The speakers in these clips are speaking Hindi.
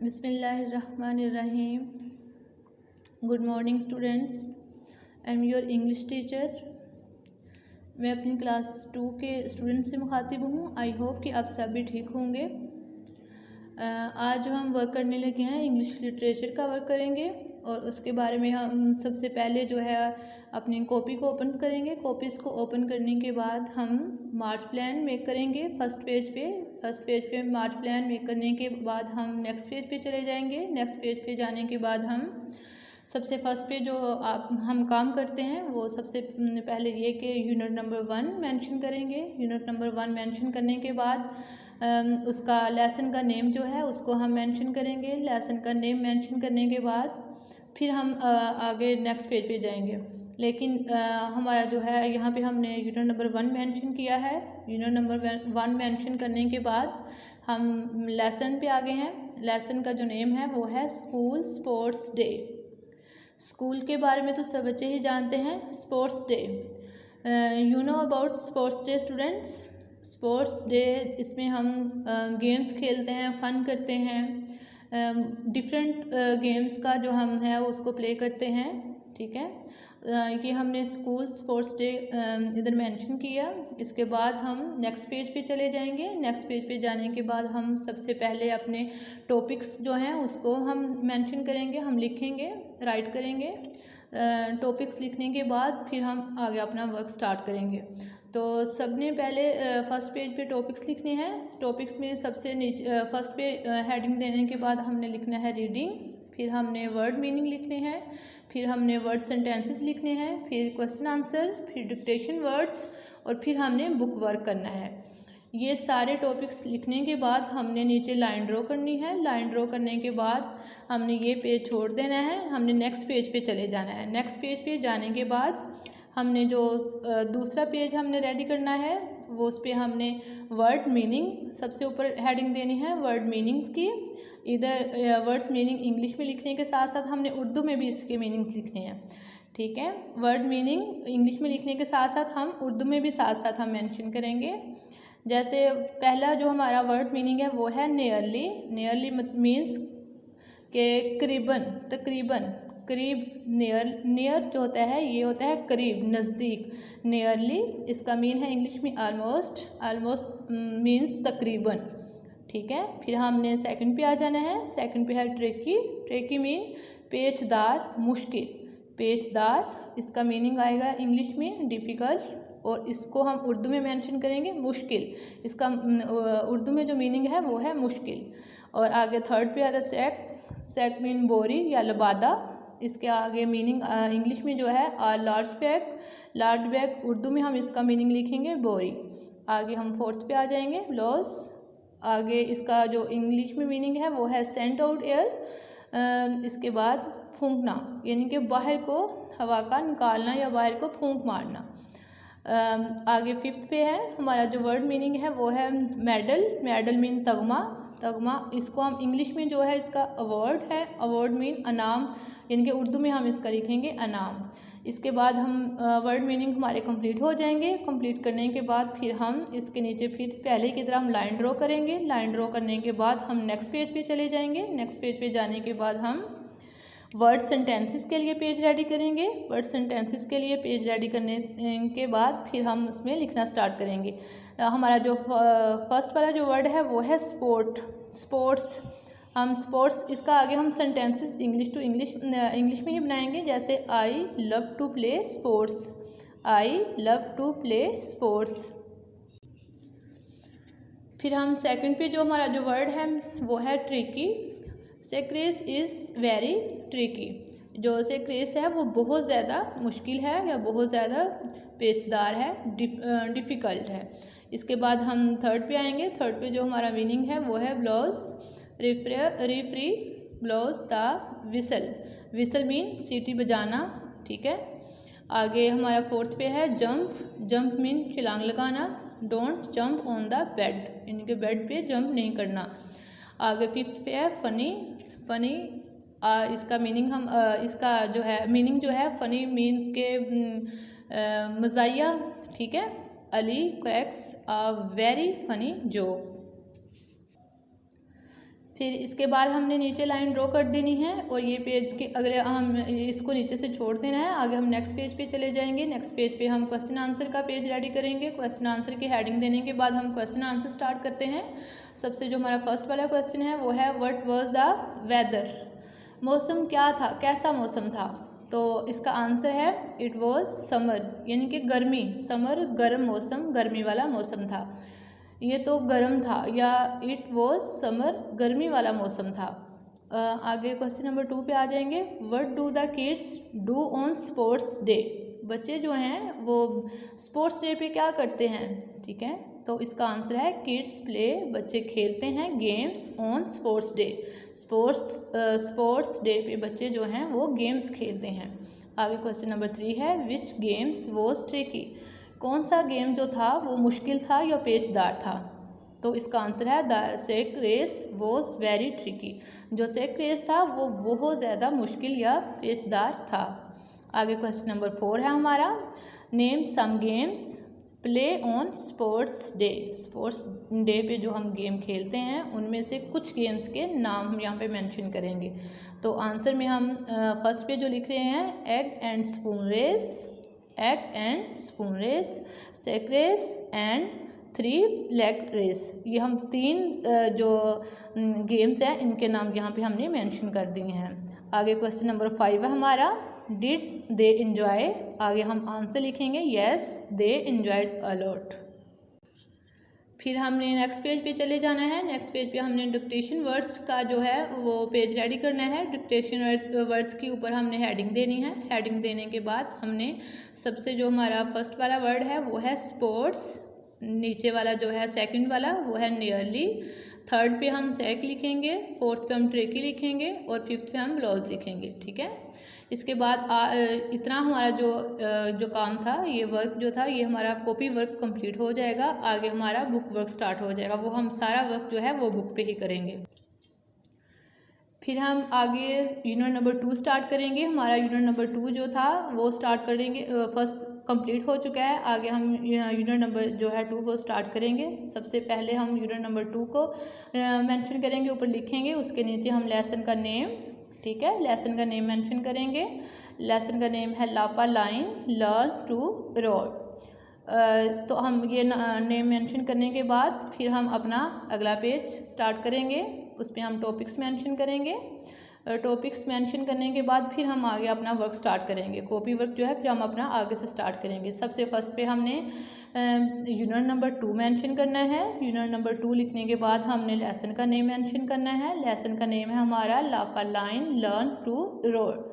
बिस्मिल्लाहिर्रहमानिर्रहीम। Good morning students, I am your English teacher. मैं अपनी क्लास 2 के स्टूडेंट से मुखातिब हूँ। आई होप कि आप सब भी ठीक होंगे। आज जो हम वर्क करने लगे हैं इंग्लिश लिटरेचर का वर्क करेंगे और उसके बारे में हम सबसे पहले जो है अपनी कॉपी को ओपन करेंगे। कॉपीज़ को ओपन करने के बाद हम मार्च प्लान मेक करेंगे। फर्स्ट पेज पे मार्च प्लान मेक करने के बाद हम नेक्स्ट पेज पे चले जाएंगे। नेक्स्ट पेज पे जाने के बाद हम सबसे फर्स्ट पे जो हम काम करते हैं वो सबसे पहले ये कि यूनिट नंबर 1 मेंशन करेंगे। यूनिट नंबर 1 मेंशन करने के बाद उसका लेसन का नेम जो है उसको हम मेंशन करेंगे। लेसन का नेम मेंशन करने के बाद फिर हम आगे नेक्स्ट पेज पे जाएंगे। लेकिन हमारा जो है यहाँ पे हमने यूनिट नंबर 1 मेंशन किया है। यूनिट नंबर 1 मेंशन करने के बाद हम लेसन पे आ गए हैं। लेसन का जो नेम है वो है स्कूल स्पोर्ट्स डे। स्कूल के बारे में तो सब बच्चे ही जानते हैं। Sports day, you know about sports day students. Sports day इसमें हम गेम्स खेलते हैं, फ़न करते हैं, डिफरेंट गेम्स का जो हम है उसको प्ले करते हैं। ठीक है, ये हमने स्कूल स्पोर्ट्स डे इधर मेंशन किया। इसके बाद हम नेक्स्ट पेज पे चले जाएंगे। नेक्स्ट पेज पे जाने के बाद हम सबसे पहले अपने टॉपिक्स जो हैं उसको हम मेंशन करेंगे, हम लिखेंगे, राइट करेंगे। टॉपिक्स लिखने के बाद फिर हम आगे अपना वर्क स्टार्ट करेंगे। तो सबने पहले फर्स्ट पेज पे टॉपिक्स लिखने हैं। टॉपिक्स में सबसे नीचे फर्स्ट पे हेडिंग देने के बाद हमने लिखना है रीडिंग, फिर हमने वर्ड मीनिंग लिखने हैं, फिर हमने वर्ड सेंटेंसेस लिखने हैं, फिर क्वेश्चन आंसर, फिर डिक्टेशन वर्ड्स और फिर हमने बुक वर्क करना है। ये सारे टॉपिक्स लिखने के बाद हमने नीचे लाइन ड्रॉ करनी है। लाइन ड्रॉ करने के बाद हमने ये पेज छोड़ देना है, हमने नेक्स्ट पेज पे चले जाना है। नेक्स्ट पेज पे जाने के बाद हमने जो दूसरा पेज हमने रेडी करना है वो उस पर हमने वर्ड मीनिंग सबसे ऊपर हेडिंग देनी है, वर्ड मीनिंग्स की। इधर वर्ड्स मीनिंग इंग्लिश में लिखने के साथ साथ हमने उर्दू में भी इसके मीनिंग्स लिखने हैं। ठीक है, वर्ड मीनिंग इंग्लिश में लिखने के साथ साथ हम उर्दू में भी साथ साथ हम मेंशन करेंगे। जैसे पहला जो हमारा वर्ड मीनिंग है वो है नियरली। नियरली मीन्स के करीबन, तकरीबन, करीब। नियर जो होता है ये होता है करीब, नज़दीक। नियरली इसका मीन है इंग्लिश में ऑलमोस्ट। ऑलमोस्ट मीन्स तकरीबन। ठीक है, फिर हमने सेकंड पे आ जाना है। सेकंड पे है ट्रेकी। ट्रेकी मीन पेचदार, मुश्किल। पेचदार इसका मीनिंग आएगा इंग्लिश में डिफ़िकल्ट और इसको हम उर्दू में मेंशन करेंगे मुश्किल। इसका उर्दू में जो मीनिंग है वो है मुश्किल। और आगे थर्ड पे आता है सैक। सैक मीन बोरी या लबादा। इसके आगे मीनिंग इंग्लिश में जो है large bag. Large bag Urdu में हम इसका मीनिंग लिखेंगे बोरी। आगे हम फोर्थ पे आ जाएंगे लॉस। आगे इसका जो इंग्लिश में मीनिंग है वो है सेंट आउट एयर। इसके बाद फूंकना, यानी कि बाहर को हवा का निकालना या बाहर को फूंक मारना। आगे फिफ्थ पे है हमारा जो वर्ड मीनिंग है वो है मेडल। मेडल मीन तगमा। तगमा इसको हम इंग्लिश में जो है इसका अवार्ड है। अवार्ड मीन अनाम, यानी कि उर्दू में हम इसका लिखेंगे अनाम। इसके बाद हम वर्ड मीनिंग हमारे कंप्लीट हो जाएंगे। कंप्लीट करने के बाद फिर हम इसके नीचे फिर पहले की तरह हम लाइन ड्रॉ करेंगे। लाइन ड्रॉ करने के बाद हम नेक्स्ट पेज पे चले जाएंगे। नेक्स्ट पेज पे जाने के बाद हम वर्ड सेंटेंसेस के लिए पेज रेडी करेंगे। वर्ड सेंटेंसेस के लिए पेज रेडी करने के बाद फिर हम उसमें लिखना स्टार्ट करेंगे। हमारा जो फर्स्ट वाला जो वर्ड है वो है स्पोर्ट। स्पोर्ट्स, हम स्पोर्ट्स इसका आगे हम सेंटेंसेस इंग्लिश टू इंग्लिश में ही बनाएंगे। जैसे I love to play sports. I love to play sports. फिर हम सेकंड पे जो हमारा जो वर्ड है वो है tricky. Secrets is very tricky. जो सेक्रेस है वो बहुत ज़्यादा मुश्किल है या बहुत ज़्यादा पेचदार है, डिफ़िकल्ट है। इसके बाद हम थर्ड पे आएंगे। थर्ड पे जो हमारा मीनिंग है वो है blows referee blows the whistle. Whistle mean सीटी बजाना। ठीक है, आगे हमारा फोर्थ पे है जंप। जंप मीन छलांग लगाना। Don't jump on the bed, यानी कि बेड पे जंप नहीं करना। आगे फिफ्थ पे है फ़नी। फ़नी इसका मीनिंग हम इसका जो है मीनिंग जो है फ़नी मीन्स के मज़ाहिया। ठीक है, Ali cracks a very funny joke. फिर इसके बाद हमने नीचे लाइन ड्रॉ कर देनी है और ये पेज के अगले हम इसको नीचे से छोड़ देना है। आगे हम नेक्स्ट पेज पे चले जाएंगे। नेक्स्ट पेज पे हम क्वेश्चन आंसर का पेज रेडी करेंगे। क्वेश्चन आंसर की हेडिंग देने के बाद हम क्वेश्चन आंसर स्टार्ट करते हैं। सबसे जो हमारा फर्स्ट वाला क्वेश्चन है वो है व्हाट वाज द वेदर, मौसम क्या था, कैसा मौसम था। तो इसका आंसर है इट वाज समर, यानी कि गर्मी। समर गर्म मौसम, गर्मी वाला मौसम था। ये तो गर्म था, या इट वॉज समर गर्मी वाला मौसम था। आगे क्वेश्चन नंबर 2 पे आ जाएंगे। What do the kids do on sports day, बच्चे जो हैं वो स्पोर्ट्स डे पे क्या करते हैं, ठीक है। तो इसका आंसर है किड्स प्ले, बच्चे खेलते हैं games on sports day. Sports day पे बच्चे जो हैं वो गेम्स खेलते हैं। आगे क्वेश्चन नंबर 3 है विच गेम्स वॉज ट्रिकी, कौन सा गेम जो था वो मुश्किल था या पेचदार था। तो इसका आंसर है the sack race was very tricky, जो सेक रेस था वो बहुत ज़्यादा मुश्किल या पेचदार था। आगे क्वेश्चन नंबर 4 है हमारा name some games play on sports day. Sports day पे जो हम गेम खेलते हैं उनमें से कुछ गेम्स के नाम हम यहाँ पे मेंशन करेंगे। तो आंसर में हम फर्स्ट पे जो लिख रहे हैं egg and spoon race, egg and spoon race, sack race and 3 leg race. ये हम 3 जो गेम्स हैं इनके नाम यहाँ पे हमने मेंशन कर दिए हैं। आगे क्वेश्चन नंबर 5 है हमारा डिड दे एंजॉय। आगे हम आंसर लिखेंगे yes they enjoyed a lot. फिर हमने नेक्स्ट पेज पे चले जाना है। नेक्स्ट पेज पे हमने डिक्टेशन वर्ड्स का जो है वो पेज रेडी करना है। डिक्टेशन वर्ड्स के ऊपर हमने हेडिंग देनी है। हेडिंग देने के बाद हमने सबसे जो हमारा फर्स्ट वाला वर्ड है वो है स्पोर्ट्स, नीचे वाला जो है सेकंड वाला वो है नियरली, थर्ड पे हम सेक लिखेंगे, फोर्थ पे हम ट्रेकी लिखेंगे और फिफ्थ पे हम लॉज लिखेंगे, ठीक है। इसके बाद इतना हमारा जो काम था, ये वर्क जो था ये हमारा कॉपी वर्क कंप्लीट हो जाएगा। आगे हमारा बुक वर्क स्टार्ट हो जाएगा, वो हम सारा वर्क जो है वो बुक पे ही करेंगे। फिर हम आगे यूनिट नंबर 2 स्टार्ट करेंगे। हमारा यूनिट नंबर 2 जो था वो स्टार्ट करेंगे, फर्स्ट कंप्लीट हो चुका है। आगे हम यूनिट नंबर जो है 2 वो स्टार्ट करेंगे। सबसे पहले हम यूनिट नंबर 2 को मेंशन करेंगे, ऊपर लिखेंगे, उसके नीचे हम लेसन का नेम, ठीक है, लेसन का नेम मेंशन करेंगे। लेसन का नेम है लापा लाइन लर्न टू रोड। तो हम ये नेम मेंशन करने के बाद फिर हम अपना अगला पेज स्टार्ट करेंगे, उस पर हम टॉपिक्स मेंशन करेंगे। टॉपिक्स मेंशन करने के बाद फिर हम आगे अपना वर्क स्टार्ट करेंगे, कॉपी वर्क जो है फिर हम अपना आगे से स्टार्ट करेंगे। सबसे फर्स्ट पे हमने यूनिट नंबर 2 मेंशन करना है। यूनिट नंबर 2 लिखने के बाद हमने लेसन का नेम मेंशन करना है। लेसन का नेम है हमारा लापा लाइन लर्न टू रोड।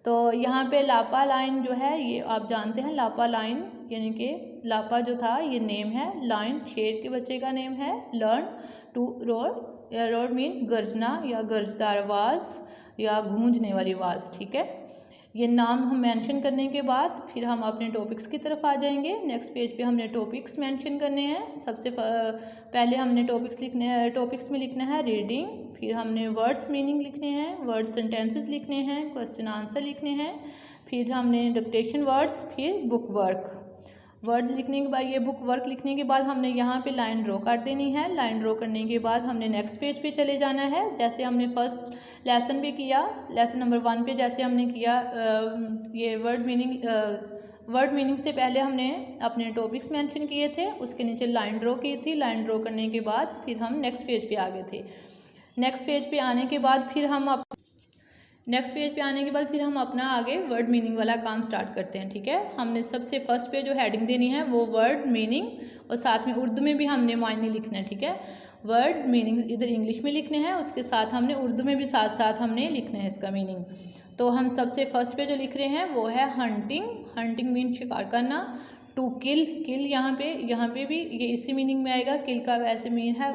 तो यहाँ पे लापा लाइन जो है ये आप जानते हैं, लापा लाइन यानी कि लापा जो था ये नेम है, लाइन शेर के बच्चे का नेम है, learn to roar, roar mean गर्जना या गर्जदार आवाज़ या गूंजने वाली आवाज़, ठीक है। ये नाम हम मेंशन करने के बाद फिर हम अपने टॉपिक्स की तरफ आ जाएंगे। नेक्स्ट पेज पे हमने टॉपिक्स मेंशन करने हैं। सबसे पहले हमने टॉपिक्स में लिखना है रीडिंग, फिर हमने वर्ड्स मीनिंग लिखने हैं, वर्ड्स सेंटेंसेस लिखने हैं, क्वेश्चन आंसर लिखने हैं, फिर हमने डिक्टेशन वर्ड्स, फिर बुक वर्क। वर्ड लिखने के बाद ये बुक वर्क लिखने के बाद हमने यहाँ पे लाइन ड्रॉ कर देनी है। लाइन ड्रॉ करने के बाद हमने नेक्स्ट पेज पे चले जाना है, जैसे हमने फर्स्ट लेसन पे किया, लेसन नंबर 1 पे जैसे हमने किया। ये वर्ड मीनिंग से पहले हमने अपने टॉपिक्स मेंशन किए थे, उसके नीचे लाइन ड्रॉ की थी। लाइन ड्रॉ करने के बाद फिर हम नेक्स्ट पेज पे आ गए थे। नेक्स्ट पेज पे आने के बाद फिर हम अपना आगे वर्ड मीनिंग वाला काम स्टार्ट करते हैं, ठीक है। हमने सबसे फर्स्ट पे जो हेडिंग देनी है वो वर्ड मीनिंग और साथ में उर्दू में भी हमने मायने लिखना है, ठीक है। वर्ड मीनिंग इधर इंग्लिश में लिखने हैं, उसके साथ हमने उर्दू में भी साथ साथ हमने लिखना है इसका मीनिंग। तो हम सबसे फर्स्ट पे जो लिख रहे हैं वो है हंटिंग। हंटिंग मीन शिकार करना। टू किल, किल यहाँ पे भी ये इसी मीनिंग में आएगा। किल का वैसे मीन है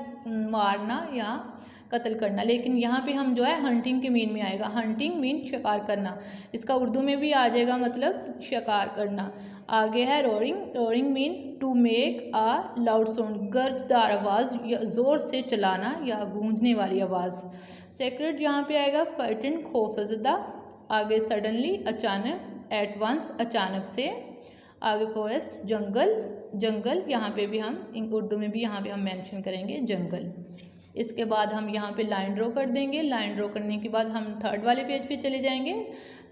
मारना या कत्ल करना, लेकिन यहाँ पे हम जो है हंटिंग के मीन में आएगा। हंटिंग मीन शिकार करना, इसका उर्दू में भी आ जाएगा मतलब शिकार करना। आगे है roaring. Roaring mean to make a loud sound, गर्जदार आवाज़ या ज़ोर से चलाना या गूंजने वाली आवाज़। सेक्रेट यहाँ पे आएगा फ्राइटेंड, खौफजदा। आगे सडनली, अचानक, एट वंस, अचानक से। आगे फॉरेस्ट, जंगल। जंगल यहाँ पे भी हम उर्दू में भी यहाँ पे हम मेंशन करेंगे जंगल। इसके बाद हम यहाँ पे लाइन ड्रॉ कर देंगे। लाइन ड्रॉ करने के बाद हम थर्ड वाले पेज पे चले जाएंगे।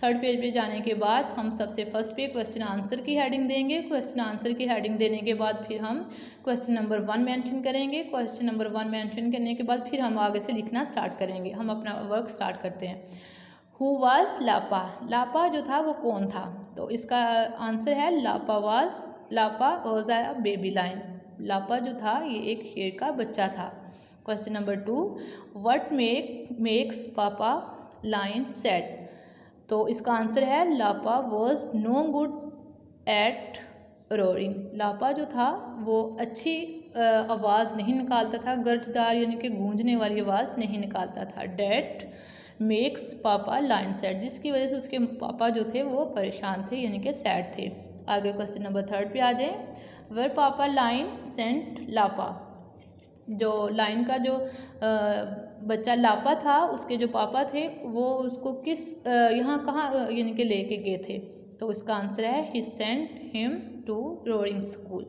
थर्ड पेज पे जाने के बाद हम सबसे फर्स्ट पे क्वेश्चन आंसर की हेडिंग देंगे। क्वेश्चन आंसर की हेडिंग देने के बाद फिर हम क्वेश्चन नंबर 1 मेंशन करेंगे। क्वेश्चन नंबर 1 मेंशन करने के बाद फिर हम आगे से लिखना स्टार्ट करेंगे। हम अपना वर्क स्टार्ट करते हैं। हु वाज लापा, लापा जो था वो कौन था, तो इसका आंसर है Lapa was a baby lion. Lapa जो था ये एक शेर का बच्चा था। Question number 2, what makes papa lion sad, तो इसका आंसर है Lapa was no good at roaring. Lapa जो था वो अच्छी आवाज़ नहीं निकालता था, गर्जदार यानी कि गूंजने वाली आवाज़ नहीं निकालता था। डैट मेक्स पापा लाइन सैड, जिसकी वजह से उसके पापा जो थे वो परेशान थे यानी कि सैड थे। आगे क्वेश्चन नंबर 3 पे आ जाए। वर पापा लाइन सेंट लापा, जो लाइन का जो बच्चा लापा था उसके जो पापा थे वो उसको किस यहाँ कहाँ यानी कि लेके गए थे, तो इसका आंसर है he sent him to roaring school.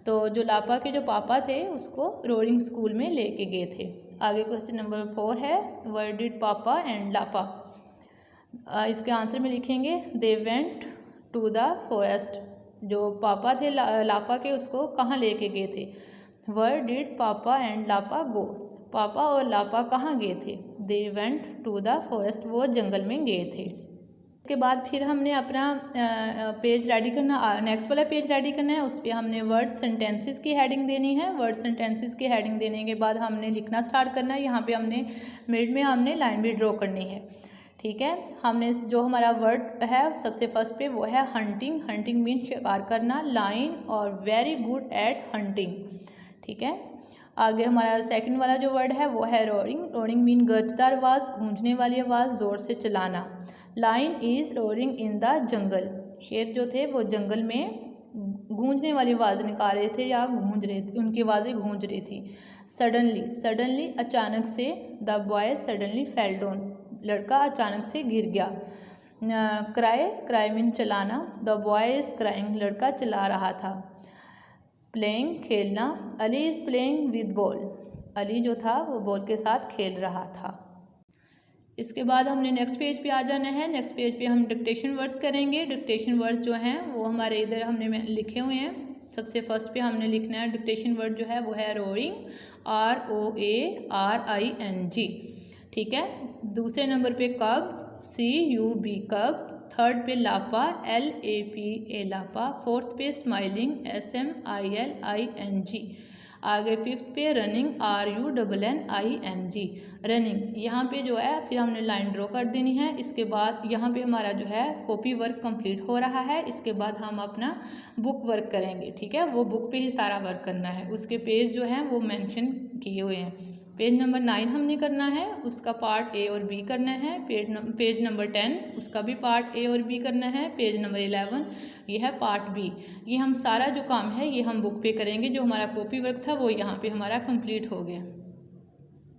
तो जो लापा के जो पापा थे उसको रोरिंग स्कूल में लेके गए थे। आगे क्वेश्चन नंबर 4 है, वर डिड पापा एंड लापा, इसके आंसर में लिखेंगे they went to the forest. जो पापा थे लापा के उसको कहाँ लेके गए थे। वर डिड पापा एंड लापा गो, पापा और लापा कहाँ गए थे। They went to the forest, वो जंगल में गए थे। इसके बाद फिर हमने अपना पेज रेडी करना, नेक्स्ट वाला पेज रेडी करना है। उस पर हमने वर्ड सेंटेंसेस की हेडिंग देनी है। वर्ड सेंटेंसेस की हेडिंग देने के बाद हमने लिखना स्टार्ट करना है। यहाँ पे हमने मिड में हमने लाइन भी ड्रॉ करनी है, ठीक है। हमने जो हमारा वर्ड है सबसे फर्स्ट पे वो है हंटिंग। हंटिंग मीन शिकार करना। लाइन और वेरी गुड एट हंटिंग, ठीक है। आगे हमारा सेकंड वाला जो वर्ड है वो है रोरिंग। रोरिंग मीन गर्जदार आवाज़, गूंजने वाली आवाज़, ज़ोर से चलाना। Line is roaring in the jungle, शेर जो थे वो जंगल में गूंजने वाली आवाज़ निकाल रहे थे या गूंज रहे थे, उनकी आवाज़ें गूंज रही थी। सडनली अचानक से। The boy suddenly fell down, लड़का अचानक से गिर गया। क्राई मीन चलाना। द बॉय इज़ क्राइंग, लड़का चला रहा था। प्लेइंग खेलना। Ali is playing with ball, Ali जो था वो बॉल के साथ खेल रहा था। इसके बाद हमने नेक्स्ट पेज पे आ जाना है। नेक्स्ट पेज पे हम डिक्टेशन वर्ड्स करेंगे। डिक्टेशन वर्ड्स जो हैं वो हमारे इधर हमने लिखे हुए हैं। सबसे फर्स्ट पे हमने लिखना है डिक्टेशन वर्ड जो है वो है रोरिंग, ROARING, ठीक है। दूसरे नंबर पे कब, CUB कब। थर्ड पे लापा, LAPA लापा। फोर्थ पे स्माइलिंग, SMILING। आगे फिफ्थ पे रनिंग, RUNNING, रनिंग। यहाँ पे जो है फिर हमने लाइन ड्रॉ कर देनी है। इसके बाद यहाँ पे हमारा जो है कॉपी वर्क कंप्लीट हो रहा है। इसके बाद हम अपना बुक वर्क करेंगे, ठीक है। वो बुक पे ही सारा वर्क करना है। उसके पेज जो हैं वो मेंशन किए हुए हैं। पेज नंबर 9 हमने करना है, उसका पार्ट A और B करना है। पेज नंबर 10 उसका भी पार्ट A और B करना है। पेज नंबर 11 ये है पार्ट B। ये हम सारा जो काम है ये हम बुक पे करेंगे। जो हमारा कॉपी वर्क था वो यहाँ पे हमारा कंप्लीट हो गया।